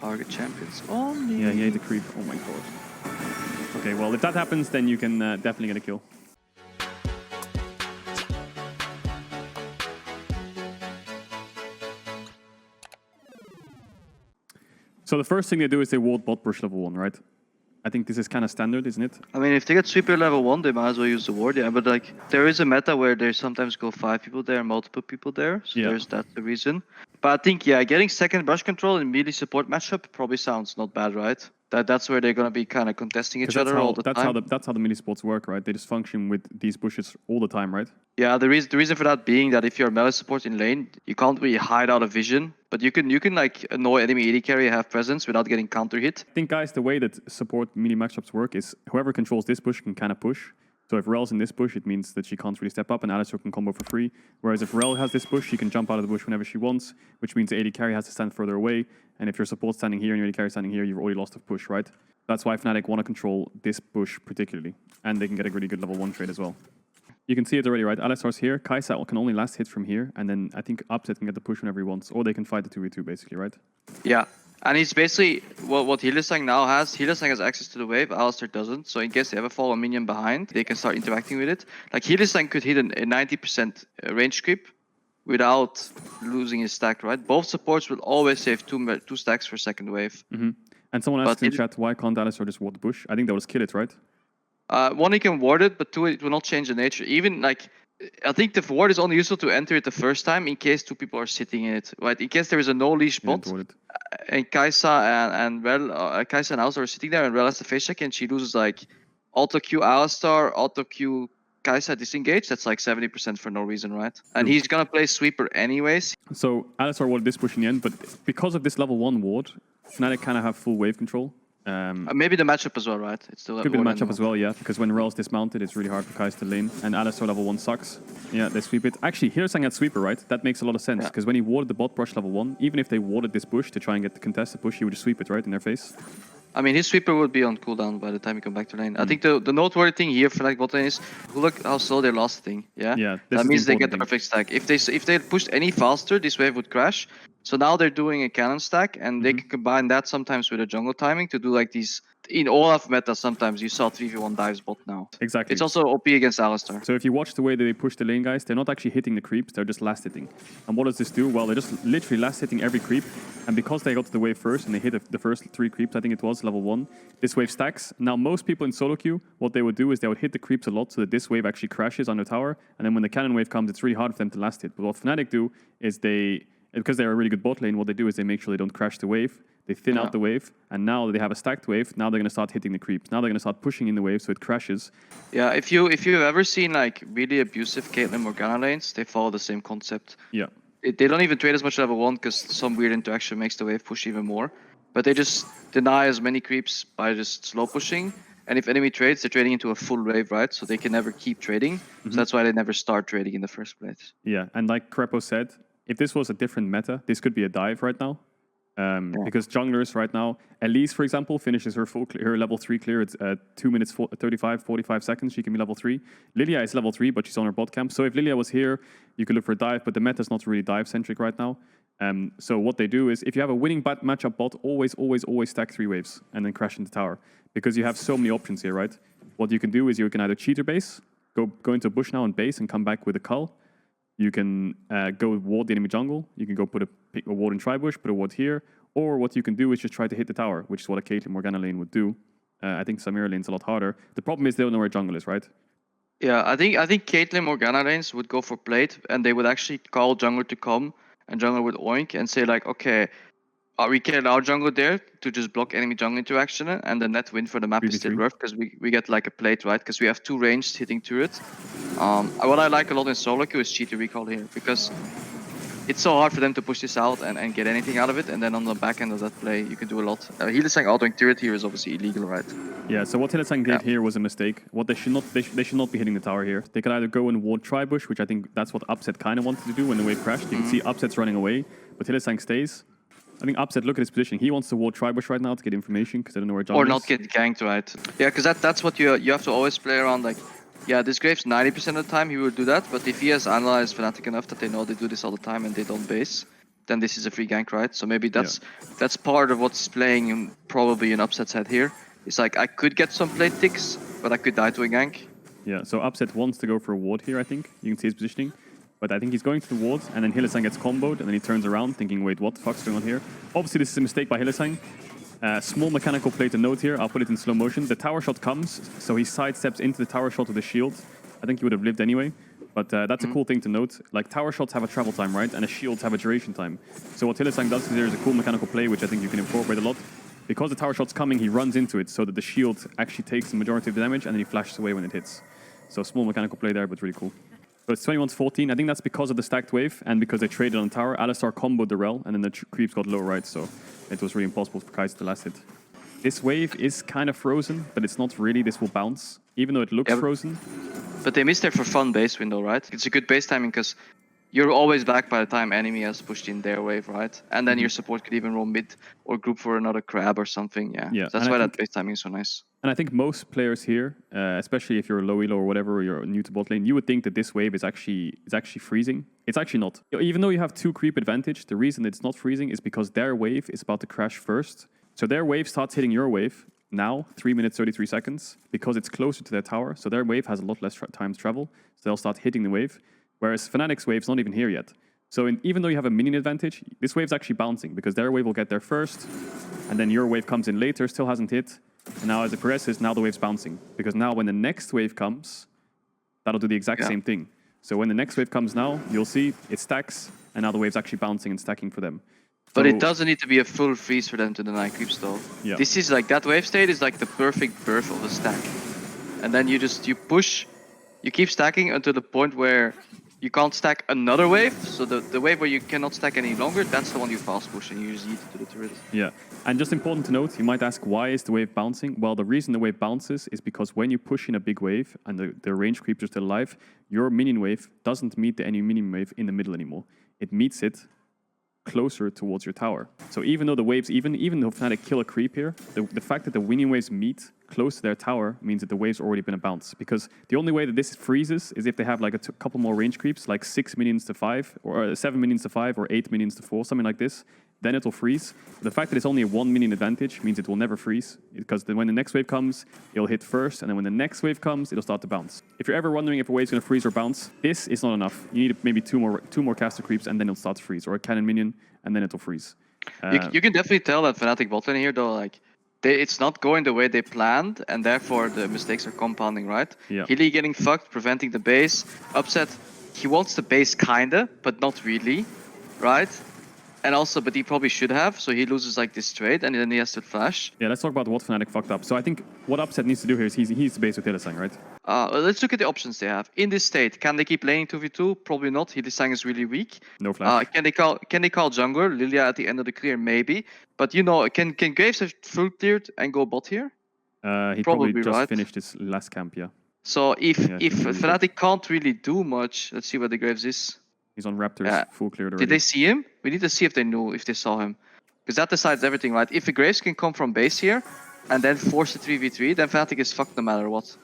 Target champions only. Yeah, he ate the creep. Oh my god. Okay, well, if that happens, then you can definitely get a kill. So the first thing they do is they ward bot push level 1, right? I think this is kind of standard, isn't it? I mean, if they get sweeper level 1, they might as well use the ward, yeah. But like, there is a meta where they sometimes go 5 people there, multiple people there. So Yeah. that's the reason. But I think, yeah, getting second brush control in melee support matchup probably sounds not bad, right? That's where they're gonna be kind of contesting each other all the time. That's how the melee sports work, right? They just function with these bushes all the time, right? Yeah, the reason for that being that if you're melee support in lane, you can't really hide out of vision, but you can like annoy enemy AD carry, have presence without getting counter hit. I think, guys, the way that support melee matchups work is whoever controls this bush can kind of push. So if Rel's in this bush, it means that she can't really step up and Alistar can combo for free. Whereas if Rel has this bush, she can jump out of the bush whenever she wants, which means the AD carry has to stand further away. And if your support standing here and your AD carry standing here, you've already lost a push, right? That's why Fnatic want to control this bush particularly. And they can get a really good level 1 trade as well. You can see it already, right? Alistar's here. Kaisa can only last hit from here. And then I think Upset can get the push whenever he wants. Or they can fight the 2v2 basically, right? Yeah. And he's basically, what Hylissang now has, Hylissang has access to the wave, Alistar doesn't. So in case they ever fall a minion behind, they can start interacting with it. Like Hylissang could hit a 90% range creep without losing his stack, right? Both supports will always save two stacks for second wave. Mm-hmm. And someone asked in chat, why can't Alistar just ward the bush? I think that was kill it, right? One, he can ward it, but two, it will not change the nature. Even like, I think the ward is only useful to enter it the first time in case 2 people are sitting in it, right? In case there is a no leash bot, and Kaisa and Kaisa and Alistar are sitting there, and Rel has the face check, and she loses like auto Q Alistar, auto Q Kaisa disengage. That's like 70% for no reason, right? And he's gonna play sweeper anyways. So Alistar warded this push in the end, but because of this level 1 ward, Fnatic kind of have full wave control. Maybe the matchup as well, right? It's still could be the matchup as well, yeah. Because when Rel's dismounted, it's really hard for Kais to lane. And Alistar level 1 sucks. Yeah, they sweep it. Actually, Hylissang had sweeper, right? That makes a lot of sense. Because when he warded the bot brush level 1, even if they warded this bush to try and get the contested push, he would just sweep it, right, in their face. I mean, his sweeper would be on cooldown by the time he come back to lane. I think the noteworthy thing here for like Botlane is look how slow they lost the thing. Yeah. That means they get the perfect stack. If they pushed any faster, this wave would crash. So now they're doing a cannon stack, and they can combine that sometimes with a jungle timing to do like these. In Olaf meta, sometimes you saw 3v1 dives bot now. Exactly. It's also OP against Alistar. So if you watch the way that they push the lane, guys, they're not actually hitting the creeps, they're just last hitting. And what does this do? Well, they're just literally last hitting every creep. And because they got to the wave first, and they hit the first 3 creeps, I think it was, level 1, this wave stacks. Now, most people in solo queue, what they would do is they would hit the creeps a lot so that this wave actually crashes on the tower. And then when the cannon wave comes, it's really hard for them to last hit. But what Fnatic do is because they're a really good bot lane, what they do is they make sure they don't crash the wave. They thin out the wave, and now that they have a stacked wave, now they're going to start hitting the creeps. Now they're going to start pushing in the wave so it crashes. Yeah, if you've ever seen like really abusive Caitlyn Morgana lanes, they follow the same concept. Yeah. They don't even trade as much level 1 because some weird interaction makes the wave push even more. But they just deny as many creeps by just slow pushing. And if enemy trades, they're trading into a full wave, right? So they can never keep trading. So that's why they never start trading in the first place. Yeah, and like Krepo said, if this was a different meta, this could be a dive right now. Because junglers right now, Elise, for example, finishes her her level 3 clear. It's 2 minutes 45 seconds. She can be level 3. Lilia is level 3, but she's on her bot camp. So if Lilia was here, you could look for a dive, but the meta is not really dive centric right now. So what they do is, if you have a winning matchup bot, always stack 3 waves and then crash into tower, because you have so many options here, right? What you can do is you can either cheater base, go into a bush now and base and come back with a cull. You can go ward the enemy jungle. You can go put a ward in tri-bush, put a ward here. Or what you can do is just try to hit the tower, which is what a Caitlyn Morgana lane would do. I think Samira lane's a lot harder. The problem is they don't know where jungle is, right? Yeah, I think Caitlyn Morgana lanes would go for plate, and they would actually call jungler to come, and jungler would oink and say like, okay, we can allow jungle there to just block enemy jungle interaction, and the net win for the map is still worth because we get like a plate, right? Because we have 2 ranged hitting turret. What I like a lot in solo queue is cheater recall here, because it's so hard for them to push this out and get anything out of it, and then on the back end of that play, you can do a lot. Hylissang autoing turret here is obviously illegal, right? Yeah, so what Hylissang did here was a mistake. What they should not be hitting the tower here. They could either go and ward tri-bush, which I think that's what Upset kind of wanted to do when the wave crashed. You can see Upset's running away, but Hylissang stays. I think Upset, look at his position. He wants to ward tri-bush right now to get information because they don't know where jungle is. Or not get ganked, right? Yeah, because that's what you have to always play around. Like, yeah, this Graves 90% of the time he will do that, but if he has analyzed Fnatic enough that they know they do this all the time and they don't base, then this is a free gank, right? So maybe that's part of what's playing in probably an Upset's head here. It's like, I could get some plate ticks, but I could die to a gank. Yeah, so Upset wants to go for a ward here, I think. You can see his positioning. But I think he's going to the ward, and then Hylissang gets comboed, and then he turns around thinking, wait, what the fuck's going on here? Obviously, this is a mistake by Hylissang. Small mechanical play to note here. I'll put it in slow motion. The tower shot comes, so he sidesteps into the tower shot with the shield. I think he would have lived anyway. But that's a cool thing to note. Like, tower shots have a travel time, right? And the shields have a duration time. So what Hylissang does here is a cool mechanical play, which I think you can incorporate a lot. Because the tower shot's coming, he runs into it, so that the shield actually takes the majority of the damage, and then he flashes away when it hits. So small mechanical play there, but really cool. So it's 21-14. I think that's because of the stacked wave, and because they traded on tower. Alistar comboed the rel, and then the creeps got low, right? So it was really impossible for Kai'Sa to last hit. This wave is kind of frozen, but it's not really. This will bounce, even though it looks frozen. But they missed their for fun base window, right? It's a good base timing because you're always back by the time enemy has pushed in their wave, right? And then your support could even roll mid or group for another crab or something, yeah. So that's why that base timing is so nice. And I think most players here, especially if you're low elo or whatever, or you're new to bot lane, you would think that this wave is actually freezing. It's actually not. Even though you have 2 creep advantage, the reason it's not freezing is because their wave is about to crash first. So their wave starts hitting your wave now, 3 minutes, 33 seconds, because it's closer to their tower. So their wave has a lot less time to travel. So they'll start hitting the wave. Whereas Fnatic's wave's not even here yet. So even though you have a minion advantage, this wave's actually bouncing because their wave will get there first, and then your wave comes in later, still hasn't hit. And now as it progresses, now the wave's bouncing. Because now when the next wave comes, that'll do the exact same thing. So when the next wave comes now, you'll see it stacks, and now the wave's actually bouncing and stacking for them. But it doesn't need to be a full freeze for them to deny creeps though. Yeah. This is like, that wave state is like the perfect birth of a stack. And then you push, you keep stacking until the point where you can't stack another wave, so the wave where you cannot stack any longer, that's the one you fast push and you just eat it to the turret. Yeah, and just important to note, you might ask, why is the wave bouncing? Well, the reason the wave bounces is because when you push in a big wave and the range creeps are still alive, your minion wave doesn't meet the enemy minion wave in the middle anymore. It meets it closer towards your tower. So even though the waves, even though Fnatic kill a creep here, the fact that the minion waves meet close to their tower means that the wave's already been a bounce. Because the only way that this freezes is if they have like a couple more range creeps, like 6 minions to 5, or 7 minions to 5, or 8 minions to 4, something like this. Then it'll freeze. But the fact that it's only a 1 minion advantage means it will never freeze, because then when the next wave comes, it'll hit first, and then when the next wave comes, it'll start to bounce. If you're ever wondering if a wave's going to freeze or bounce, this is not enough. You need maybe two more caster creeps, and then it'll start to freeze, or a cannon minion, and then it'll freeze. You can definitely tell that Fnatic botlane here though, like, it's not going the way they planned, and therefore the mistakes are compounding, right? Yeah. Hilly getting fucked, preventing the base. Upset, he wants the base kinda, but not really, right? And also, but he probably should have, so he loses like this trade, and then he has to flash. Yeah, let's talk about what Fnatic fucked up. So I think what Upset needs to do here is he needs to base with Hylissang, right? Let's look at the options they have. In this state, can they keep laning 2v2? Probably not. Hylissang is really weak. No flash. Can they call jungler? Lilia at the end of the clear, maybe. But you know, can Graves have full cleared and go bot here? He probably just finished his last camp, yeah. So if Fnatic can't really do much, let's see where the Graves is. He's on Raptors, full cleared already. Did they see him? We need to see if they saw him. Because that decides everything, right? If the Graves can come from base here and then force the 3v3, then Fnatic is fucked no matter what.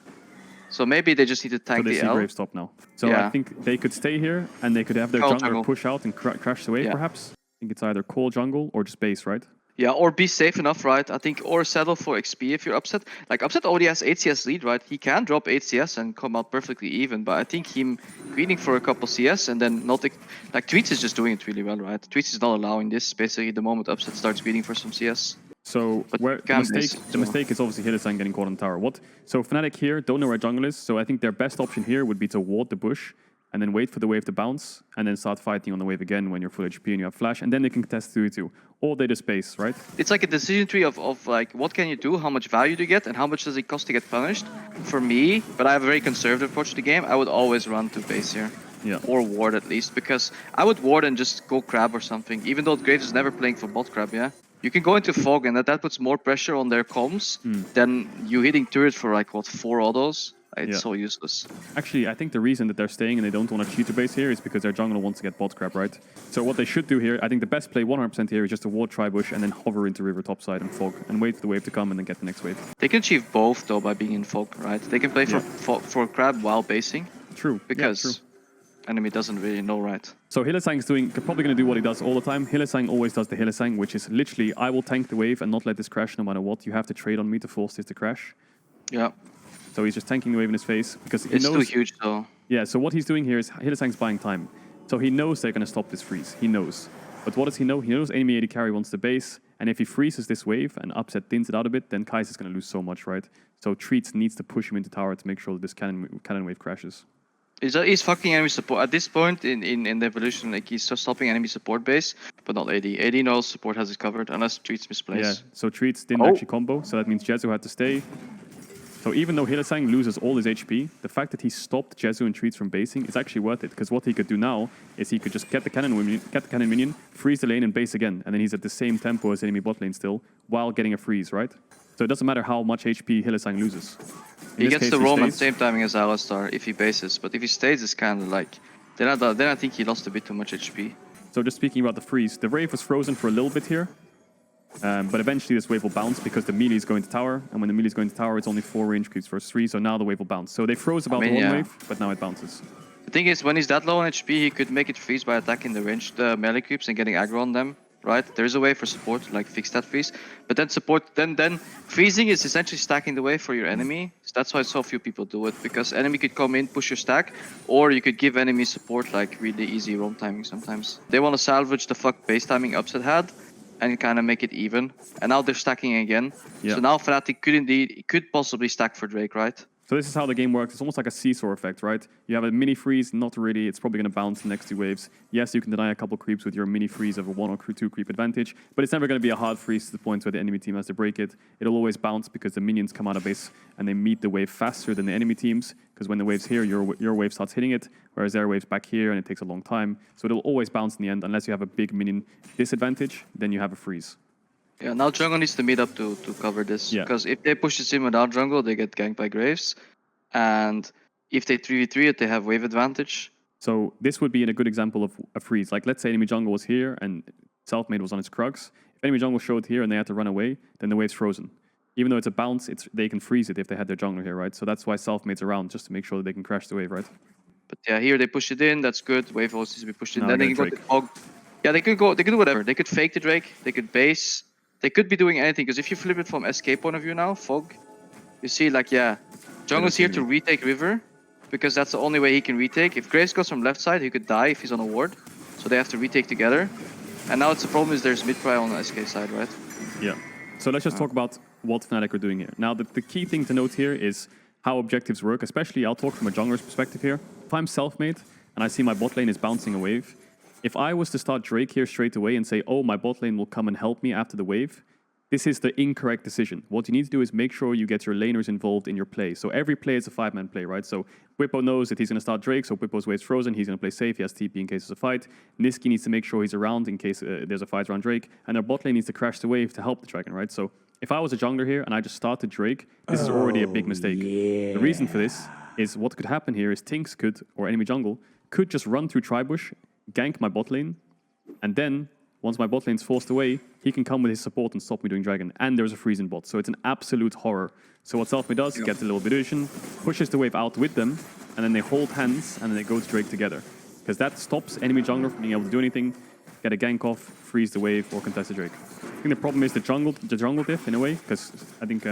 So maybe they just need to tank the L. So they see Graves top now. So I think they could stay here and they could have their jungler push out and crash the wave perhaps. I think it's either call jungle or just base, right? Yeah, or be safe enough, right? I think, or settle for XP if you're Upset. Like, Upset already has 8 CS lead, right? He can drop 8 CS and come out perfectly even, but I think him greeting for a couple CS and then not... Like, Tweets is just doing it really well, right? Tweets is not allowing this, basically, the moment Upset starts greeting for some CS. So the mistake is obviously Hylissang getting caught on the tower. So Fnatic here don't know where jungle is, so I think their best option here would be to ward the bush and then wait for the wave to bounce, and then start fighting on the wave again when you're full HP and you have flash, and then they can contest 2v2. All data space, right? It's like a decision tree of like, what can you do, how much value do you get, and how much does it cost to get punished? For me, but I have a very conservative approach to the game, I would always run to base here. Yeah. Or ward at least, because I would ward and just go crab or something, even though Graves is never playing for bot crab, yeah? You can go into fog, and that puts more pressure on their comms than you hitting turret for like, what, 4 autos? It's so useless. Actually, I think the reason that they're staying and they don't want to cheat the base here is because their jungler wants to get bot crab, right? So what they should do here, I think the best play 100% here is just to ward tri-bush and then hover into river topside and fog and wait for the wave to come and then get the next wave. They can achieve both though by being in fog, right? They can play for crab while basing. True. Because enemy doesn't really know, right? So Hylissang is probably going to do what he does all the time. Hylissang always does the Hylissang, which is literally, I will tank the wave and not let this crash no matter what. You have to trade on me to force this to crash. Yeah. So he's just tanking the wave in his face because he It's knows... too huge though. Yeah, so what he's doing here is Hylissang's buying time. So he knows they're going to stop this freeze. He knows. But what does he know? He knows enemy AD carry wants the base, and if he freezes this wave and upset thins it out a bit, then Kai's is going to lose so much, right? So Treats needs to push him into tower to make sure that this cannon wave crashes. He's fucking enemy support. At this point in the evolution, like he's just stopping enemy support base, but not AD. AD knows support has it covered, unless Treats misplays. Yeah, so Treats didn't actually combo, so that means Jezu had to stay. So even though Hylissang loses all his HP, the fact that he stopped Jezu and Treats from basing is actually worth it, because what he could do now is he could just get the cannon minion, freeze the lane and base again, and then he's at the same tempo as enemy bot lane still, while getting a freeze, right? So it doesn't matter how much HP Hylissang loses. He gets the roam at the same timing as Alistar if he bases, but if he stays, it's kind of like... Then I think he lost a bit too much HP. So just speaking about the freeze, the wave was frozen for a little bit here, but eventually this wave will bounce because the melee is going to tower, and when the melee is going to tower, it's only 4 range creeps versus 3, so now the wave will bounce. So they froze about one wave, but now it bounces. The thing is, when he's that low on HP, he could make it freeze by attacking the ranged melee creeps and getting aggro on them, right? There is a way for support to like fix that freeze, but then then freezing is essentially stacking the wave for your enemy. So that's why so few people do it, because enemy could come in, push your stack, or you could give enemy support like really easy roam timing sometimes. They want to salvage the fuck base timing Upset had, and kind of make it even. And now they're stacking again. Yeah. So now Fnatic could possibly stack for Drake, right? So this is how the game works. It's almost like a seesaw effect, right? You have a mini freeze, not really. It's probably going to bounce the next 2 waves. Yes, you can deny a couple creeps with your mini freeze of a 1 or 2 creep advantage, but it's never going to be a hard freeze to the point where the enemy team has to break it. It'll always bounce because the minions come out of base and they meet the wave faster than the enemy teams, because when the wave's here, your wave starts hitting it, whereas their wave's back here and it takes a long time. So it'll always bounce in the end, unless you have a big minion disadvantage, then you have a freeze. Yeah, now jungle needs to meet up to cover this, because if they push this in without jungle, they get ganked by Graves. And if they 3v3 it, they have wave advantage. So this would be a good example of a freeze. Like, let's say enemy jungle was here and Selfmade was on its Krugs. If enemy jungle showed here and they had to run away, then the wave's frozen. Even though it's a bounce, they can freeze it if they had their jungler here, right? So that's why Selfmade's around, just to make sure that they can crash the wave, right? But yeah, here they push it in, that's good. Wave also needs to be pushed in. Then they can go to Fog. Yeah, they could do whatever. They could fake the Drake, they could base. They could be doing anything, because if you flip it from SK point of view now, Fog, you see like, yeah, jungle's here to retake river, because that's the only way he can retake. If Graves goes from left side, he could die if he's on a ward. So they have to retake together. And now it's the problem is there's mid-pry on the SK side, right? Yeah. So let's just talk about what Fnatic are doing here. Now, the key thing to note here is how objectives work, especially I'll talk from a jungler's perspective here. If I'm self-made and I see my bot lane is bouncing a wave, if I was to start Drake here straight away and say, oh, my bot lane will come and help me after the wave, this is the incorrect decision. What you need to do is make sure you get your laners involved in your play. So every play is a 5-man play, right? So Whippo knows that he's going to start Drake, so Whippo's wave's frozen, he's going to play safe, he has TP in case there's a fight. Niski needs to make sure he's around in case there's a fight around Drake, and our bot lane needs to crash the wave to help the dragon, right? So if I was a jungler here and I just started Drake, this is already a big mistake. Yeah. The reason for this is what could happen here is Tinks could, or enemy jungle, could just run through Tribush, gank my bot lane, and then once my bot lane's forced away, he can come with his support and stop me doing dragon. And there's a freeze in bot, so it's an absolute horror. So what Selfmade does, gets a little bit of vision, pushes the wave out with them, and then they hold hands, and then they go to Drake together. Because that stops enemy jungler from being able to do anything, get a gank off, freeze the wave, or contest the Drake. I think the problem is the jungle diff, in a way, because I think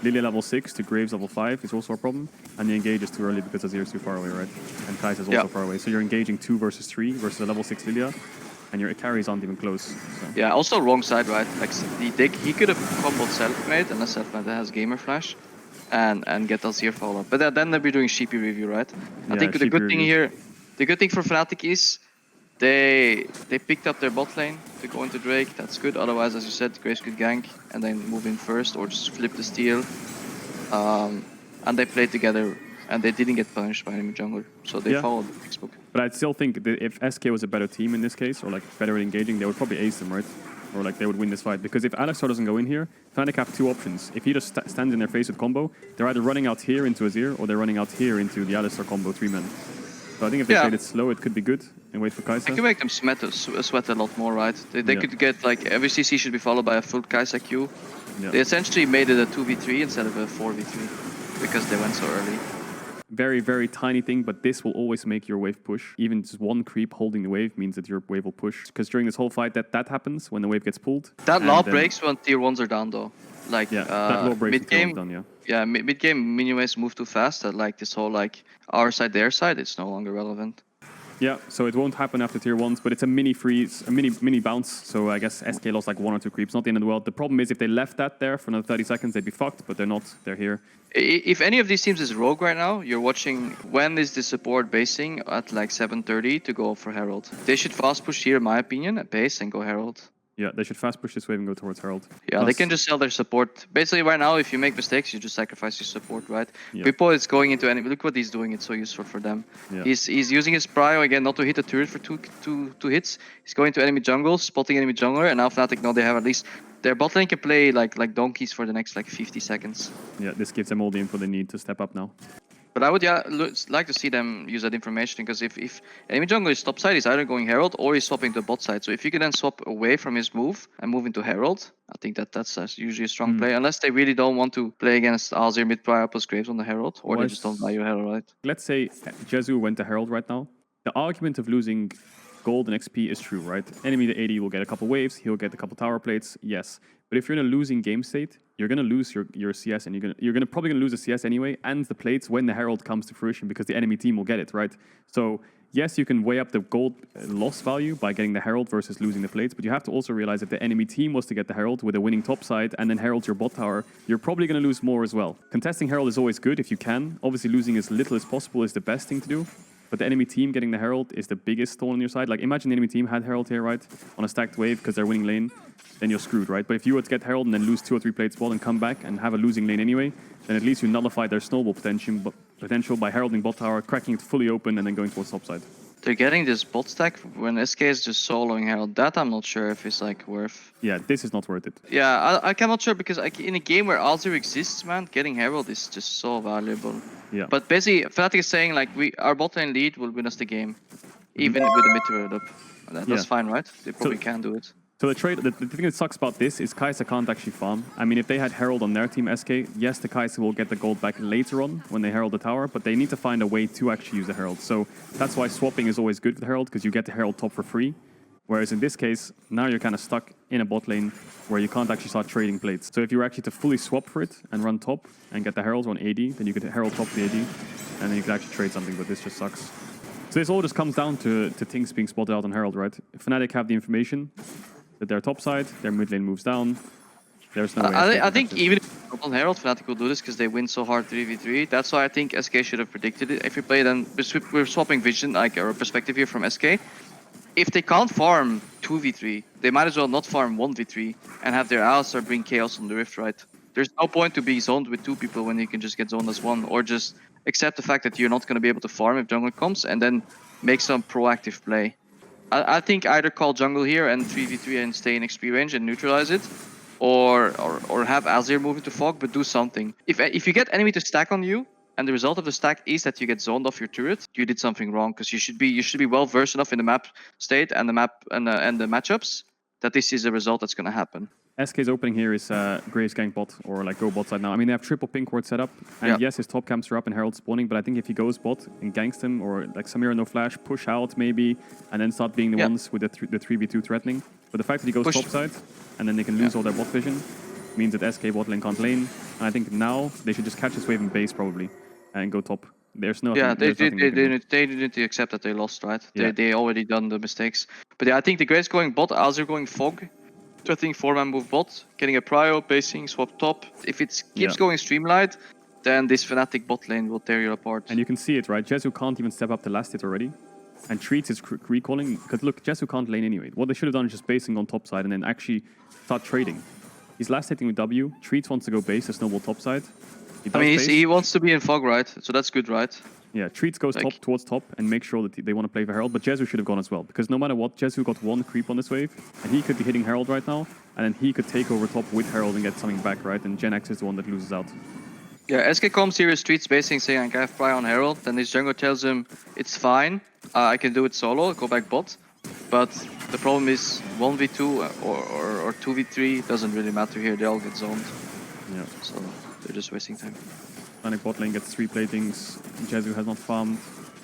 Lilia level 6 to Graves level 5 is also a problem, and the engage is too early because Azir's too far away, right? And Kai'Sa is also far away. So you're engaging 2 versus 3 versus a level 6 Lilia, and your carries aren't even close. So. Yeah, also wrong side, right? Like he could have comboed Selfmade, and Selfmade has Gamer Flash, and get Azir follow up. But then they'll be doing sheepy review, right? I think the good thing here, the good thing for Fnatic is they picked up their bot lane to go into Drake. That's good. Otherwise, as you said, Graves could gank and then move in first, or just flip the steal. And they played together, and they didn't get punished by enemy jungler, so they followed the textbook. But I still think that if SK was a better team in this case, or like better at engaging, they would probably ace them, right? Or like they would win this fight. Because if Alistar doesn't go in here, Fnatic have 2 options. If he just stands in their face with combo, they're either running out here into Azir, or they're running out here into the Alistar combo 3-man. So I think if they played it slow, it could be good, and wait for Kai'Sa. I can make them sweat a lot more, right? They could get, like, every CC should be followed by a full Kai'Sa Q. Yeah. They essentially made it a 2v3 instead of a 4v3, because they went so early. very, very tiny thing, but this will always make your wave push. Even just one creep holding the wave means that your wave will push. Because during this whole fight, that happens when the wave gets pulled. That law breaks when tier 1s are down though. Like yeah, that law breaks when tier 1's done, yeah, mid game minion waves move too fast that like this whole like our side, their side, it's no longer relevant. Yeah, so it won't happen after tier 1s, but it's a mini freeze, a mini bounce. So I guess SK lost like 1 or 2 creeps, not the end of the world. The problem is if they left that there for another 30 seconds, they'd be fucked, but they're not. They're here. If any of these teams is rogue right now, you're watching when is the support basing at like 7:30 to go for Herald. They should fast push here, in my opinion, at base and go Herald. Yeah, they should fast push this wave and go towards Herald. Yeah, Plus, they can just sell their support. Basically, right now, if you make mistakes, you just sacrifice your support, right? Yeah. Krepo is going into enemy. Look what he's doing. It's so useful for them. Yeah. He's using his prio again, not to hit the turret for two hits. He's going to enemy jungle, spotting enemy jungler, and now Fnatic know they have at least their bot lane can play like donkeys for the next like 50 seconds. Yeah, this gives them all the info they need to step up now. But I would like to see them use that information, because if enemy jungle is top side, he's either going Herald or he's swapping to bot side. So if you can then swap away from his move and move into Herald, I think that's usually a strong play. Unless they really don't want to play against Azir mid prior plus Graves on the Herald, or they just don't value Herald, right? Let's say Jezu went to Herald right now. The argument of losing gold and XP is true, right? Enemy to AD will get a couple waves, he'll get a couple tower plates, yes. But if you're in a losing game state, you're gonna lose your CS, and you're probably gonna lose the CS anyway, and the plates when the Herald comes to fruition, because the enemy team will get it, right? So yes, you can weigh up the gold loss value by getting the Herald versus losing the plates, but you have to also realize that the enemy team was to get the Herald with a winning top side, and then Herald your bot tower, you're probably gonna lose more as well. Contesting Herald is always good if you can. Obviously losing as little as possible is the best thing to do. But the enemy team getting the Herald is the biggest thorn on your side. Like, imagine the enemy team had Herald here, right? On a stacked wave because they're winning lane. Then you're screwed, right? But if you were to get Herald and then lose 2 or 3 plates bot and come back and have a losing lane anyway, then at least you nullify their snowball potential by heralding bot tower, cracking it fully open, and then going towards top side. They're getting this bot stack when SK is just soloing Herald. That I'm not sure if it's like worth. Yeah, this is not worth it. Yeah, I cannot sure, because like, in a game where Azir exists, man, getting Herald is just so valuable. Yeah. But basically, Fnatic is saying like our bot lane lead will win us the game, even with the mid turret up. That's fine, right? They probably can do it. So the thing that sucks about this is Kai'Sa can't actually farm. I mean, if they had Herald on their team SK, yes, the Kai'Sa will get the gold back later on when they Herald the tower, but they need to find a way to actually use the Herald. So that's why swapping is always good with the Herald, because you get the Herald top for free. Whereas in this case, now you're kind of stuck in a bot lane where you can't actually start trading plates. So if you were actually to fully swap for it and run top and get the Herald on AD, then you could Herald top the AD, and then you could actually trade something, but this just sucks. So this all just comes down to things being spotted out on Herald, right? Fnatic have the information that their top side, their mid lane moves down. There's no way. I think even if on Herald, Fnatic will do this because they win so hard 3v3. That's why I think SK should have predicted it. If we play, then we're swapping vision, like our perspective here from SK. If they can't farm 2v3, they might as well not farm 1v3 and have their Alistar bring chaos on the Rift, right? There's no point to be zoned with 2 people when you can just get zoned as 1, or just accept the fact that you're not going to be able to farm if jungle comes and then make some proactive play. I think either call jungle here and 3v3 and stay in XP range and neutralize it, or have Azir move into fog, but do something. If you get enemy to stack on you, and the result of the stack is that you get zoned off your turret, you did something wrong, because you should be well versed enough in the map state and the map and the matchups that this is a result that's going to happen. SK's opening here is Graves gank bot, or like go bot side now. I mean, they have triple pink ward set up, and yes, his top camps are up and Herald spawning, but I think if he goes bot and ganks them, or like Samira no flash, push out maybe, and then start being the ones with the 3v2 threatening. But the fact that he goes top side, and then they can lose all their bot vision, means that SK bot lane can't lane. And I think now they should just catch this wave in base probably, and go top. There's no. Yeah, they need to accept that they lost, right? Yeah. They already done the mistakes. But yeah, I think the Graves going bot, Azir going fog. So I think 4-man move bot, getting a prio, basing, swap top. If it keeps going streamlined, then this Fnatic bot lane will tear you apart. And you can see it, right? Jezu can't even step up the last hit already. And Treats is recalling, because look, Jezu can't lane anyway. What they should have done is just basing on top side and then actually start trading. He's last hitting with W. Treats wants to go base to snowball top side. He wants to be in fog, right? So that's good, right? Yeah, Treats goes top towards top and make sure that they want to play for Herald, but Jezu should have gone as well, because no matter what, Jezu got 1 creep on this wave, and he could be hitting Herald right now, and then he could take over top with Herald and get something back, right? And Gen X is the one that loses out. Yeah, SK comes here with Streets basing, saying I have pry on Herald, then his jungle tells him, it's fine, I can do it solo, go back bot. But the problem is 1v2 or 2v3 doesn't really matter here, they all get zoned. Yeah. So they're just wasting time. Fnatic bot lane gets 3 platings. Jezu has not farmed.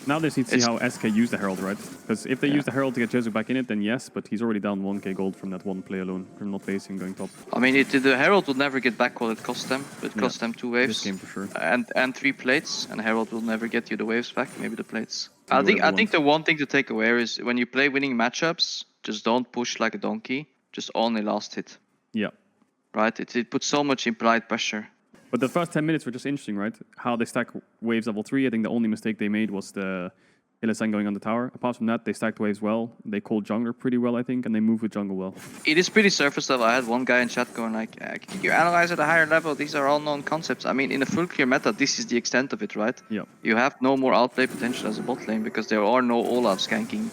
Now they need to see how SK use the Herald, right? Because if they use the Herald to get Jezu back in it, then yes, but he's already down 1k gold from that one play alone, from not basing going top. I mean, the Herald will never get back what it cost them. It cost them 2 waves. This game for sure. And 3 plates, and Herald will never get you the waves back, maybe the plates. I think the one thing to take away is when you play winning matchups, just don't push like a donkey, just only last hit. Yeah. Right? It puts so much implied pressure. But the first 10 minutes were just interesting, right? How they stack waves level 3. I think the only mistake they made was the Illisan going on the tower. Apart from that, they stacked waves well. They called jungler pretty well, I think, and they moved with jungle well. It is pretty surface level. I had one guy in chat going like, can you analyze at a higher level? These are all known concepts. I mean, in a full clear meta, this is the extent of it, right? Yeah. You have no more outplay potential as a bot lane because there are no Olaf skanking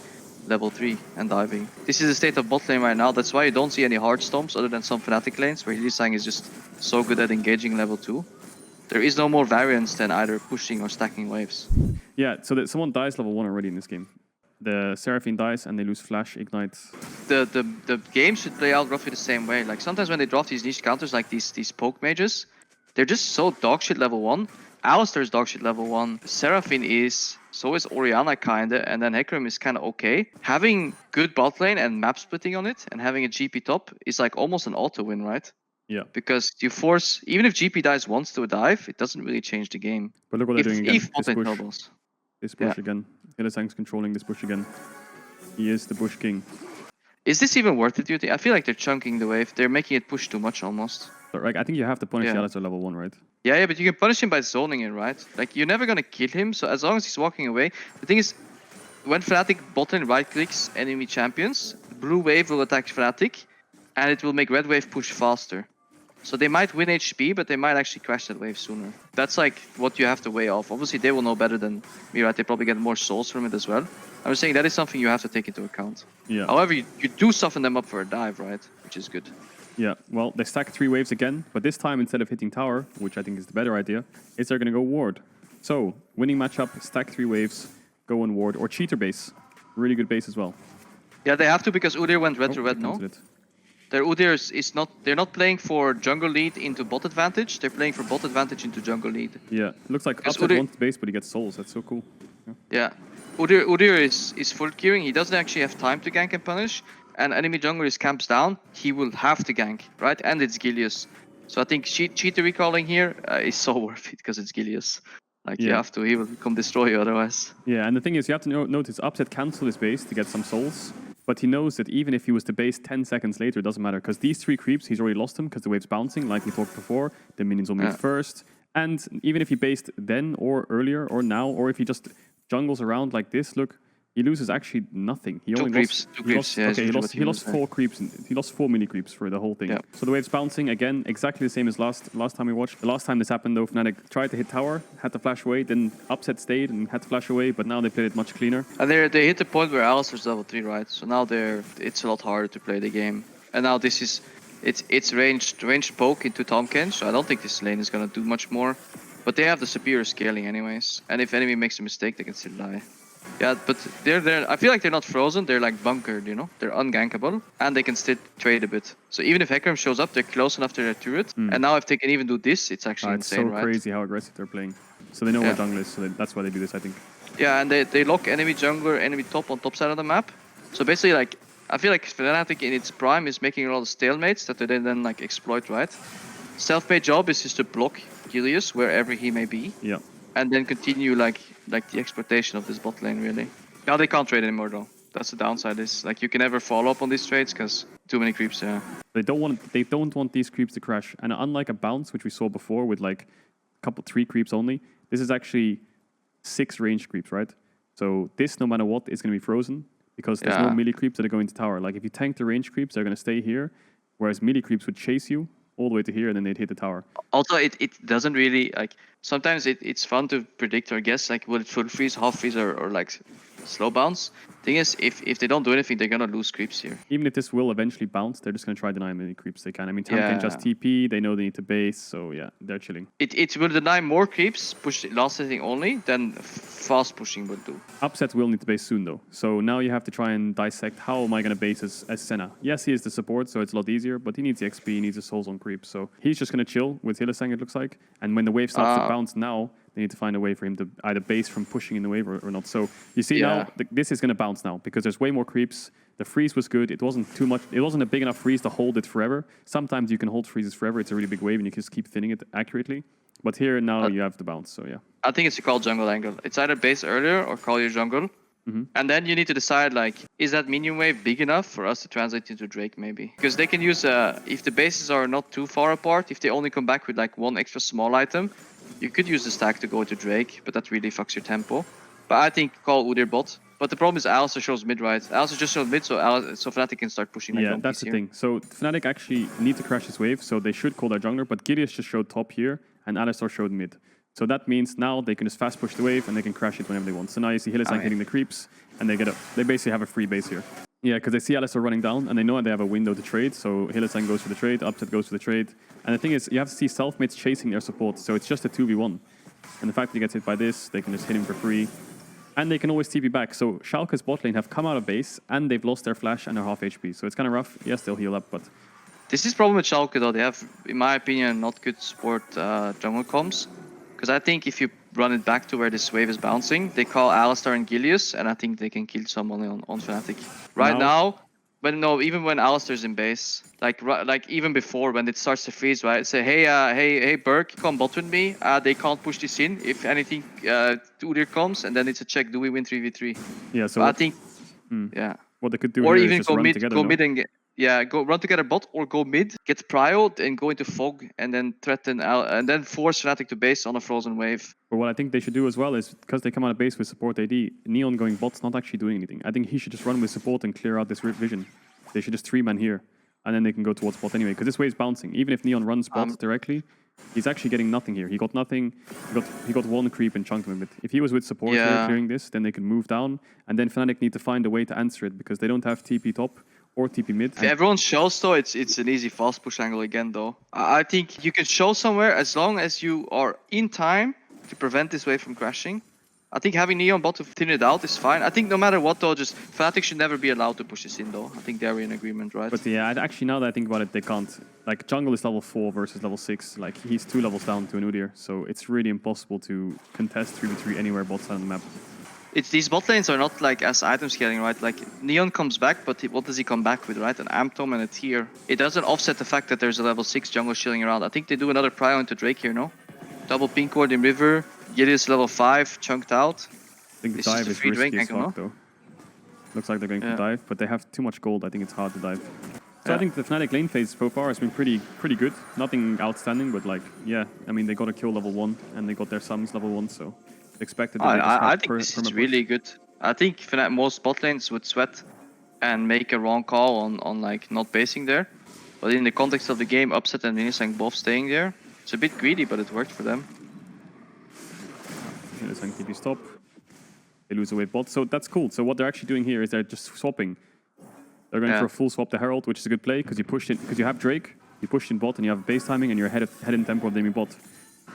level 3 and diving. This is the state of bot lane right now. That's why you don't see any hard stomps other than some Fnatic lanes where Illisan is just so good at engaging level 2. There is no more variance than either pushing or stacking waves. Yeah, so that someone dies level 1 already in this game. The Seraphine dies and they lose flash, ignite. The game should play out roughly the same way. Like sometimes when they drop these niche counters like these poke mages, they're just so dogshit level 1. Alistar is dogshit level 1. Seraphine is, so is Orianna kinda, and then Hecarim is kinda okay. Having good bot lane and map splitting on it and having a GP top is like almost an auto win, right? Yeah. Because you force, even if GP dies once to a dive, it doesn't really change the game. But look what they're doing again. This push Yeah. again. Illisan's controlling this push again. He is the bush king. Is this even worth it, do you think? I feel like they're chunking the wave. They're making it push too much almost. But, like, I think you have to punish the Alistar level 1, right? Yeah, but you can punish him by zoning it, right? Like, you're never gonna kill him, so as long as he's walking away. The thing is, when Fnatic Botlane right-clicks enemy champions, blue wave will attack Fnatic, and it will make red wave push faster. So they might win HP, but they might actually crash that wave sooner. That's like what you have to weigh off. Obviously, they will know better than me, right? They probably get more souls from it as well. I'm saying that is something you have to take into account. Yeah. However, you do soften them up for a dive, right? Which is good. Yeah, well, they stack 3 waves again, but this time instead of hitting tower, which I think is the better idea, is they're going to go ward. So, winning matchup, stack 3 waves, go on ward, or cheater base. Really good base as well. Yeah, they have to because Udyr went red to red, no? Their Udyr is not, they're not playing for jungle lead into bot advantage, they're playing for bot advantage into jungle lead. Yeah, it looks like Upset wants base, but he gets souls, that's so cool. Yeah. Udyr is full queuing, he doesn't actually have time to gank and punish, and enemy jungler is camps down, he will have to gank, right? And it's Gilius. So I think cheater recalling here is so worth it because it's Gilius. Like you have to, he will come destroy you otherwise. Yeah, and the thing is, you have to notice Upset cancel his base to get some souls. But he knows that even if he was to base 10 seconds later, it doesn't matter. Because these 3 creeps, he's already lost them because the wave's bouncing, like we talked before. The minions will move first. And even if he based then or earlier or now, or if he just jungles around like this, look, he loses actually nothing. He only lost 2 creeps. He lost 4 creeps. He lost 4 mini creeps for the whole thing. Yeah. So the wave's bouncing again, exactly the same as last time we watched. The last time this happened though, Fnatic tried to hit tower, had to flash away, then Upset stayed and had to flash away, but now they played it much cleaner. And they hit the point where Alistar's level 3, right? So now it's a lot harder to play the game. And now this is it's ranged poke into Tomken, so I don't think this lane is gonna do much more. But they have the superior scaling anyways. And if enemy makes a mistake, they can still die. Yeah, but they're I feel like they're not frozen, they're like bunkered, you know? They're ungankable, and they can still trade a bit. So even if Hecarim shows up, they're close enough to their turret. And now if they can even do this, it's actually insane, right? It's so crazy how aggressive they're playing. So they know where jungle is, so that's why they do this, I think. Yeah, and they lock enemy jungler, enemy top on top side of the map. So basically, like, I feel like Fnatic in its prime is making a lot of stalemates that they then like exploit, right? Self-made job is just to block Gilius wherever he may be. Yeah. And then continue like the exploitation of this bot lane, really. Now they can't trade anymore though. That's the downside. Is like you can never follow up on these trades because too many creeps. Yeah. They don't want these creeps to crash. And unlike a bounce, which we saw before with like a couple 3 creeps only, this is actually 6 ranged creeps, right? So this, no matter what, is going to be frozen because there's no melee creeps that are going to tower. Like if you tank the range creeps, they're going to stay here, whereas melee creeps would chase you all the way to here and then they'd hit the tower. Also, it doesn't really like. Sometimes it's fun to predict or guess like will it full freeze, half freeze, or like slow bounce. Thing is, if they don't do anything, they're gonna lose creeps here. Even if this will eventually bounce, they're just going to try to deny many creeps they can. I mean, Tam can just TP, they know they need to base, so yeah, they're chilling. It will deny more creeps, push last hitting only, than fast pushing would do. Upset will need to base soon though, so now you have to try and dissect how am I going to base as Senna. Yes, he is the support, so it's a lot easier, but he needs the XP, he needs the souls on creep, so he's just going to chill with Hylissang, it looks like. And when the wave starts to bounce now, they need to find a way for him to either base from pushing in the wave or not. So you see now, this is going to bounce now because there's way more creeps. The freeze was good. It wasn't too much. It wasn't a big enough freeze to hold it forever. Sometimes you can hold freezes forever. It's a really big wave and you can just keep thinning it accurately. But here now you have the bounce. So yeah. I think it's a call jungle angle. It's either base earlier or call your jungle. And then you need to decide, like, is that minion wave big enough for us to translate into Drake, maybe? Because they can use, if the bases are not too far apart, if they only come back with, like, one extra small item, you could use the stack to go to Drake, but that really fucks your tempo. But I think call Udyr bot. But the problem is Alistair shows mid, right? Alistair just showed mid, so Fnatic can start pushing. Yeah, that's the thing. So Fnatic actually need to crash this wave, so they should call their jungler, but Gideus just showed top here, and Alistair showed mid. So that means now they can just fast push the wave and they can crash it whenever they want. So now you see Hylissang hitting the creeps and they basically have a free base here. Yeah, because they see Alistair running down and they know they have a window to trade. So Hylissang goes for the trade, Upset goes for the trade. And the thing is, you have to see selfmates chasing their support. So it's just a 2v1. And the fact that he gets hit by this, they can just hit him for free. And they can always TP back. So Schalke's bot lane have come out of base and they've lost their flash and their half HP. So it's kind of rough. Yes, they'll heal up, but... This is the problem with Schalke though. They have, in my opinion, not good support jungle comms. Because I think if you run it back to where this wave is bouncing, they call Alistair and Gileus, and I think they can kill someone on Fnatic. Right now, even when Alistair's in base, like even before when it starts to freeze, right? Say, hey, Burke, come bot with me. They can't push this in. If anything, Udyr comes, and then it's a check. Do we win 3v3? Yeah. So I think, what they could do, or here even is just go mid and get. Yeah, go run together bot or go mid, get prioed and go into fog and then threaten and then force Fnatic to base on a frozen wave. But what I think they should do as well is, because they come out of base with support AD, Neon going bot's not actually doing anything. I think he should just run with support and clear out this vision. They should just 3-man here, and then they can go towards bot anyway, because this wave's bouncing. Even if Neon runs bot directly, he's actually getting nothing here. He got nothing. He got one creep and chunked him a bit. If he was with support here clearing this, then they can move down, and then Fnatic need to find a way to answer it, because they don't have TP top or TP mid. If everyone shows though, it's an easy fast push angle again though. I think you can show somewhere as long as you are in time to prevent this wave from crashing. I think having Neon bot to thin it out is fine. I think no matter what though, just Fnatic should never be allowed to push this in though. I think they're in agreement, right? But yeah, actually now that I think about it, they can't. Like jungle is level 4 versus level 6. Like he's 2 levels down to an Udyr, so it's really impossible to contest 3v3 anywhere bot side on the map. These bot lanes are not like as item scaling, right? Like Neon comes back, but what does he come back with, right? An Amp Tome and a Tier. It doesn't offset the fact that there's a level 6 jungle shielding around. I think they do another prio into Drake here, no? Double pink ward in river. Gideus level 5, chunked out. I think the dive is risky as fuck though. Looks like they're going to dive, but they have too much gold. I think it's hard to dive. So I think the Fnatic lane phase so far has been pretty good. Nothing outstanding, but like, yeah. I mean, they got a kill level 1 and they got their summons level 1, so... expected. I think this is really good. I think most bot lanes would sweat and make a wrong call on like not basing there. But in the context of the game, Upset and Hylissang both staying there. It's a bit greedy, but it worked for them. Hylissang TP stop. They lose away bot, so that's cool. So what they're actually doing here is they're just swapping. They're going for a full swap to Herald, which is a good play because you pushed it because you have Drake, you pushed in bot and you have base timing and you're ahead in tempo of the enemy bot.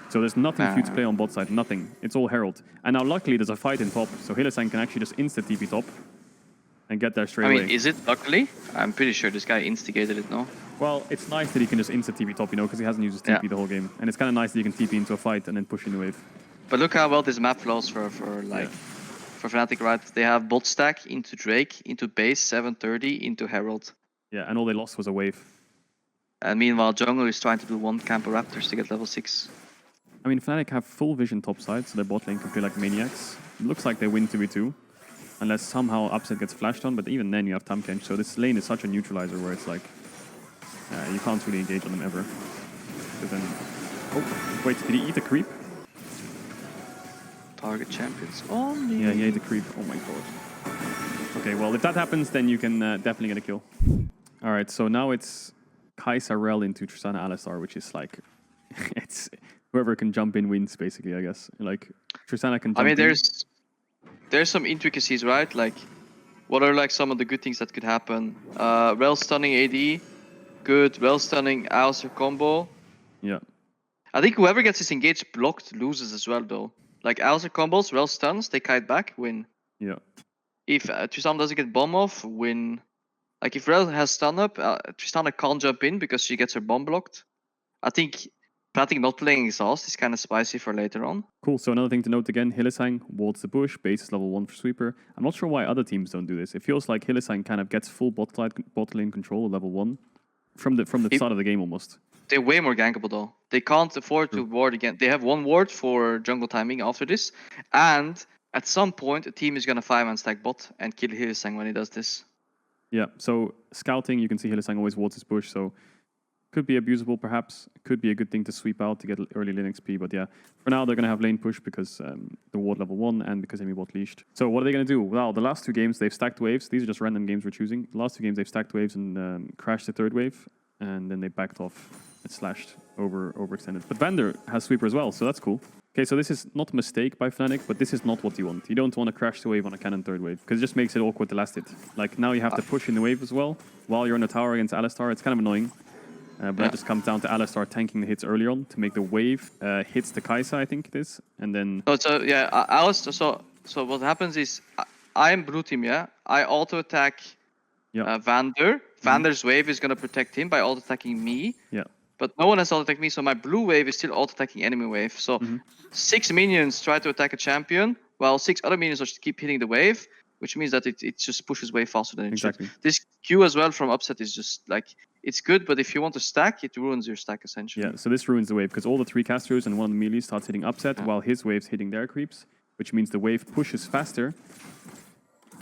So there's nothing for you to play on bot side, nothing. It's all Herald. And now luckily there's a fight in top, so Hylissang can actually just insta TP top and get there straight away. I mean, is it luckily? I'm pretty sure this guy instigated it, no? Well, it's nice that he can just insta TP top, you know, because he hasn't used his TP the whole game. And it's kind of nice that you can TP into a fight and then push in the wave. But look how well this map flows for Fnatic, right? They have bot stack into Drake, into base 730, into Herald. Yeah, and all they lost was a wave. And meanwhile, jungle is trying to do one camp of Raptors to get level 6. I mean, Fnatic have full vision top side, so their bot lane can play like maniacs. It looks like they win 2v2, unless somehow Upset gets flashed on, but even then you have Tamkench, so this lane is such a neutralizer where it's like, you can't really engage on them ever. But then, oh, wait, did he eat a creep? Target champions only. Yeah, he ate a creep, oh my god. Okay, well, if that happens, then you can definitely get a kill. Alright, so now it's Caedrel into Tristana Alistar, which is like, it's... whoever can jump in wins, basically, I guess. Like, Tristana can jump in. I mean, there's some intricacies, right? Like, what are like some of the good things that could happen? Well stunning AD, good. Well stunning Alistair combo. Yeah. I think whoever gets this engaged blocked loses as well, though. Like Alistair combos, well stuns, they kite back, win. Yeah. If Tristana doesn't get bomb off, win. Like if Rel has stun up, Tristana can't jump in because she gets her bomb blocked. I think not playing exhaust is kind of spicy for later on. Cool. So another thing to note again, Hylissang wards the bush, base is level 1 for sweeper. I'm not sure why other teams don't do this. It feels like Hylissang kind of gets full bot lane control at level 1 from the start of the game almost. They're way more gankable though. They can't afford to ward again. They have one ward for jungle timing after this, and at some point a team is gonna 5-man stack bot and kill Hylissang when he does this. Yeah. So scouting, you can see Hylissang always wards his bush, so could be abusable perhaps. Could be a good thing to sweep out to get early lane XP, but yeah, for now they're going to have lane push because the ward level 1 and because enemy bot leashed. So what are they going to do? Well, the last 2 games they've stacked waves. These are just random games we're choosing. The last 2 games they've stacked waves and crashed the 3rd wave, and then they backed off and slashed overextended. But Vander has sweeper as well, so that's cool. Okay, so this is not a mistake by Fnatic, but this is not what you want. You don't want to crash the wave on a cannon 3rd wave, because it just makes it awkward to last it. Like, now you have to push in the wave as well, while you're on the tower against Alistar. It's kind of annoying. But that just comes down to Alistar tanking the hits early on to make the wave hits the Kai'Sa, I think it is, and then... So yeah, Alistar, so what happens is, I am blue team, yeah? I auto-attack Vander. Vander's wave is going to protect him by auto-attacking me. Yeah. But no one has auto-attacked me, so my blue wave is still auto-attacking enemy wave. So 6 minions try to attack a champion, while 6 other minions just keep hitting the wave, which means that it just pushes way faster than it should. This Q as well from upset is just like, it's good, but if you want to stack, it ruins your stack essentially. Yeah, so this ruins the wave, because all the 3 casters and one of the melee starts hitting upset, while his wave's hitting their creeps, which means the wave pushes faster,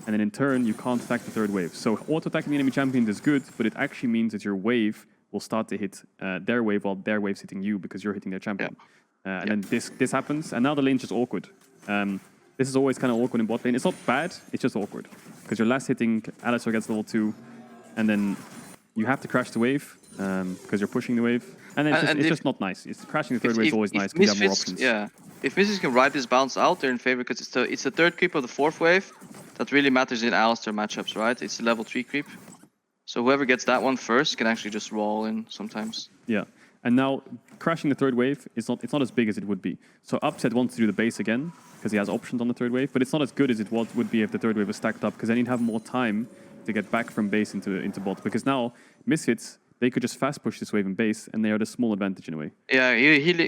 and then in turn, you can't attack the 3rd wave. So auto-attacking the enemy champion is good, but it actually means that your wave will start to hit their wave while their wave's hitting you because you're hitting their champion. And then this happens, and now the lane's just awkward. This is always kind of awkward in bot lane. It's not bad, it's just awkward. Because you're last hitting, Alistar gets level 2, and then you have to crash the wave because you're pushing the wave. And then it's just not nice. It's crashing the 3rd wave is always nice because you have more options. Yeah, if Misfits can ride this bounce out, they're in favor because it's the 3rd creep of the 4th wave that really matters in Alistar matchups, right? It's the level 3 creep. So whoever gets that one first can actually just roll in sometimes. Yeah, and now crashing the 3rd wave is not as big as it would be. So Upset wants to do the base again because he has options on the 3rd wave, but it's not as good as it would be if the 3rd wave was stacked up, because then you'd have more time to get back from base into bot. Because now Misfits, they could just fast push this wave in base, and they are the small advantage in a way. Yeah,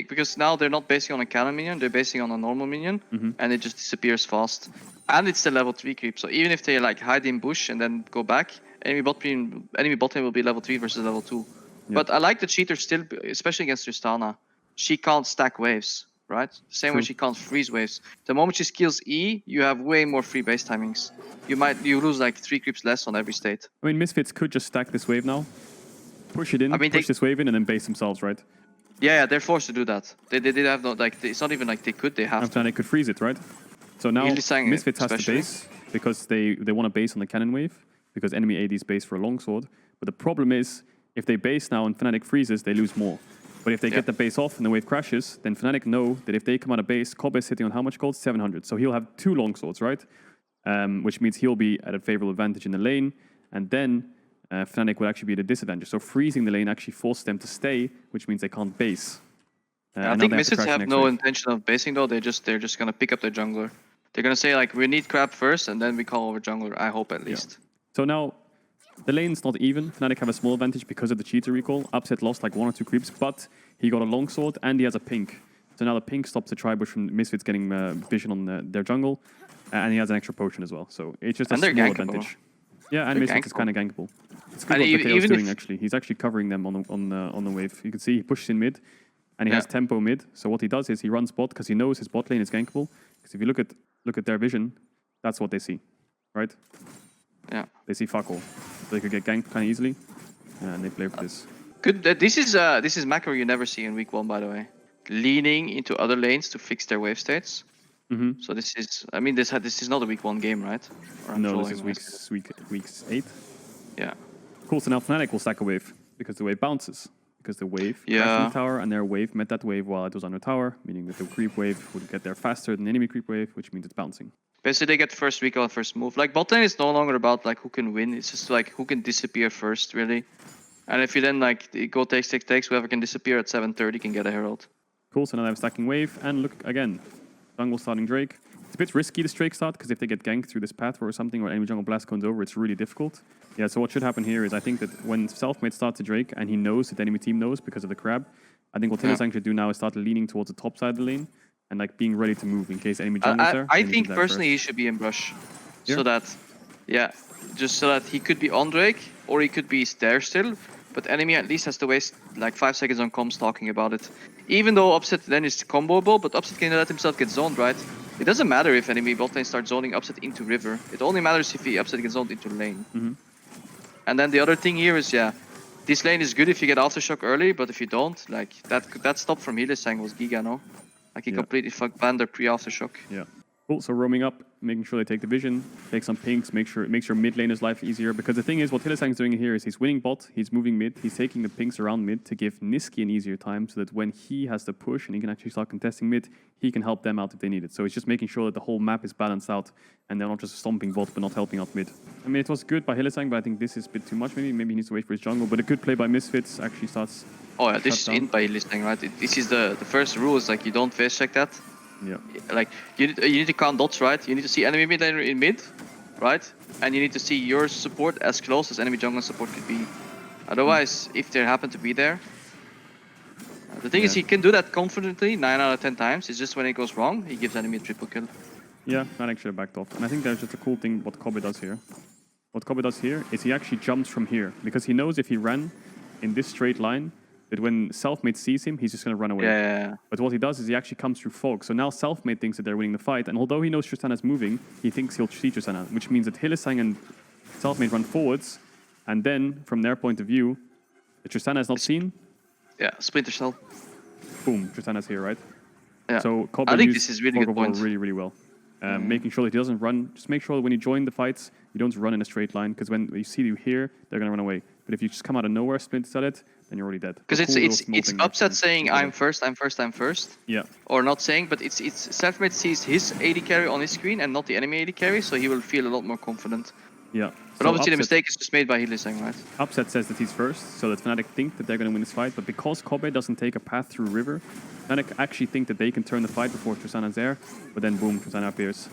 because now they're not basing on a cannon minion, they're basing on a normal minion, and it just disappears fast. And it's the level 3 creep, so even if they like hide in bush and then go back, enemy bot lane will be level 3 versus level 2. Yeah. But I like the cheater still, especially against Tristana. She can't stack waves, right? The same way she can't freeze waves. The moment she skills E, you have way more free base timings. You lose like 3 creeps less on every state. I mean, Misfits could just stack this wave now, push it in, push this wave in, and then base themselves, right? Yeah, they're forced to do that. They have no, like, it's not even like they could, they have to. And they could freeze it, right? So now Misfits has to base because they want to base on the cannon wave, because enemy AD's base for a longsword. But the problem is, if they base now and Fnatic freezes, they lose more. But if they get the base off and the wave crashes, then Fnatic know that if they come out of base, Cobb is sitting on how much gold? 700. So he'll have 2 longswords, right? Which means he'll be at a favorable advantage in the lane. And then Fnatic will actually be at a disadvantage. So freezing the lane actually forces them to stay, which means they can't base. I think Misfits have no intention of basing though. They're just going to pick up their jungler. They're going to say like, we need crap first, and then we call over jungler, I hope at least. Yeah. So now, the lane's not even. Fnatic have a small advantage because of the cheater recall. Upset lost like 1 or 2 creeps, but he got a longsword and he has a pink. So now the pink stops the Tribush from Misfits getting vision on their jungle, and he has an extra potion as well. So it's just a small advantage. Yeah, and Misfits is kind of gankable. It's good what Mateo's doing actually. He's actually covering them on the wave. You can see he pushes in mid, and he has tempo mid. So what he does is he runs bot because he knows his bot lane is gankable. Because if you look at their vision, that's what they see, right? Yeah. They see fuck all. So they could get ganked kind of easily, and they play for this. Good. This is macro you never see in week 1, by the way. Leaning into other lanes to fix their wave states. So this is, I mean, this is not a week 1 game, right? No, this is weeks 8. Yeah. Cool. So now Fnatic will stack a wave because the wave bounces. Because the wave crashed in the tower, and their wave met that wave while it was under tower, meaning that the creep wave would get there faster than the enemy creep wave, which means it's bouncing. Basically, they get first recall, first move. Like Botlane is no longer about like who can win. It's just like who can disappear first, really. And if you then like go takes, whoever can disappear at 7:30 can get a herald. Cool. So now they have stacking wave, and look again, jungle starting Drake. It's a bit risky this Drake start because if they get ganked through this path or something, or enemy jungle blast comes over, it's really difficult. Yeah. So what should happen here is I think that when Selfmade starts a Drake and he knows that the enemy team knows because of the crab, I think what Hylissang should do now is start leaning towards the top side of the lane and like being ready to move in case enemy jungle is there. I think personally he should be in brush, Here? so that, yeah, just so that he could be on Drake or he could be there still, but enemy at least has to waste like 5 seconds on comms talking about it. Even though Upset then is comboable, but Upset can let himself get zoned, right? It doesn't matter if enemy botlane starts zoning Upset into river. It only matters if he Upset gets zoned into lane. And then the other thing here is, yeah, this lane is good if you get aftershock early, but if you don't, like that stop from Hylissang was Giga, no? Like he completely banned their pre-aftershock. Yeah. Cool. So roaming up, making sure they take the vision, take some pinks, make sure mid lane is life easier. Because the thing is, what Hylissang is doing here is he's winning bot, he's moving mid, he's taking the pinks around mid to give Niski an easier time, so that when he has the push and he can actually start contesting mid, he can help them out if they need it. So it's just making sure that the whole map is balanced out and they're not just stomping bot but not helping out mid. I mean, it was good by Hylissang, but I think this is a bit too much. Maybe he needs to wait for his jungle. But a good play by Misfits actually starts. Oh yeah, this is in by Hylissang, right? This is the first rule is like you don't face check that. Yeah. Like you need to count dots, right? You need to see enemy mid laner in mid, right? And you need to see your support as close as enemy jungle support could be. Otherwise, if they happen to be there, the thing is he can do that confidently 9 out of 10 times. It's just when it goes wrong, he gives enemy a triple kill. Yeah, Fnatic should have backed off. And I think that's just a cool thing what Kobe does here. What Kobe does here is he actually jumps from here because he knows if he ran in this straight line, that when Selfmade sees him, he's just going to run away. Yeah. But what he does is he actually comes through fog. So now Selfmade thinks that they're winning the fight. And although he knows Tristana's moving, he thinks he'll see Tristana, which means that Hylissang and Selfmade run forwards. And then, from their point of view, Tristana is not seen. Yeah, Splinter Cell. Boom, Tristana's here, right? Yeah. So Kobe I think this is really good point. really, really well. Making sure that he doesn't run. Just make sure that when you join the fights, you don't run in a straight line. Because when they see you here, they're going to run away. But if you just come out of nowhere, Splinter Cell it, then you're already dead. Because it's Upset saying I'm first. Yeah. Or not saying, but it's Selfmade sees his AD carry on his screen and not the enemy AD carry, so he will feel a lot more confident. Yeah. But obviously the mistake is just made by Hylissang, right? Upset says that he's first, so that Fnatic think that they're going to win this fight. But because Kobe doesn't take a path through river, Fnatic actually think that they can turn the fight before Tristana's there. But then boom, Tristana appears.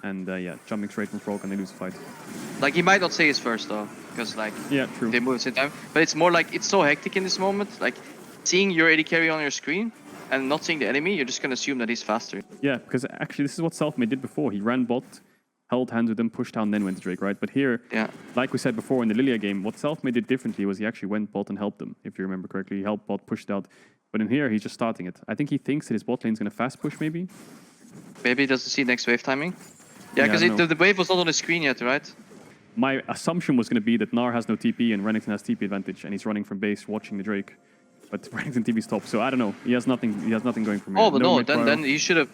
And yeah, jumping straight from frog and they lose the fight. Like he might not say his first though, because like true. They move at the same time. But it's more like it's so hectic in this moment. Like seeing your AD carry on your screen and not seeing the enemy, you're just gonna assume that he's faster. Yeah, because actually this is what Selfmade did before. He ran bot, held hands with them, pushed down, then went to Drake, right? But here, like we said before in the Lilia game, what Selfmade did differently was he actually went bot and helped them. If you remember correctly, he helped bot, pushed out. But in here, he's just starting it. I think he thinks that his bot lane's gonna fast push, maybe. Maybe he doesn't see next wave timing. Yeah, because the wave was not on the screen yet, right? My assumption was going to be that Gnar has no TP and Renekton has TP advantage, and he's running from base watching the Drake. But Renekton TP's top, so I don't know. He has nothing going from here. Oh, but no, then he should have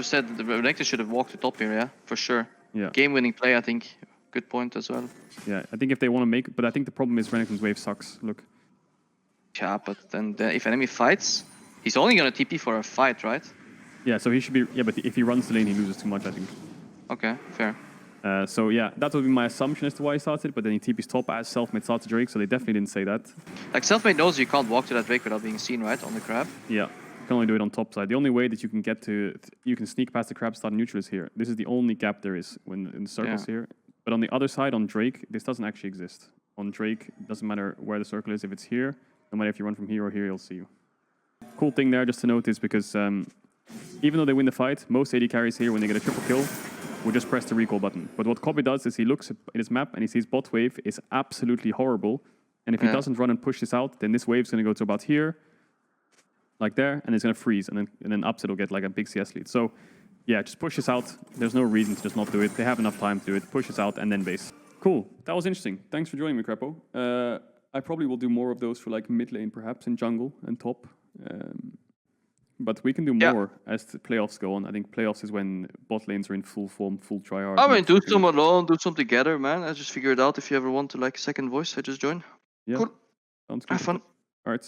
said that the Renekton should have walked the top here, yeah, for sure. Yeah. Game-winning play, I think. Good point as well. Yeah, I think if they want to make, but I think the problem is Renekton's wave sucks. Look. Yeah, but then if enemy fights, he's only gonna TP for a fight, right? Yeah, so he should be. Yeah, but if he runs the lane, he loses too much, I think. Okay, fair. So yeah, that would be my assumption as to why he started, but then he TP's top as Selfmade starts the Drake, so they definitely didn't say that. Like Selfmade knows you can't walk to that Drake without being seen, right, on the crab? Yeah, you can only do it on top side. The only way that you can get to, you can sneak past the crab start neutral is here. This is the only gap there is when in the circles here. But on the other side, on Drake, this doesn't actually exist. On Drake, it doesn't matter where the circle is. If it's here, no matter if you run from here or here, he'll see you. Cool thing there, just to note, is because even though they win the fight, most AD carries here, when they get a triple kill, will just press the recall button. But what Kobe does is he looks at his map and he sees bot wave is absolutely horrible. And if he doesn't run and push this out, then this wave's going to go to about here, like there, and it's going to freeze. And then Upset will get like a big CS lead. So yeah, just push this out. There's no reason to just not do it. They have enough time to do it. Push this out and then base. Cool. That was interesting. Thanks for joining me, Krepo. I probably will do more of those for like mid lane perhaps, and jungle and top. But we can do more as the playoffs go on. I think playoffs is when bot lanes are in full form, full tryhard. I mean, do some alone, do some together, man. I just figured out if you ever want to like a second voice, I just join. Yeah. Cool. Sounds good. Have fun.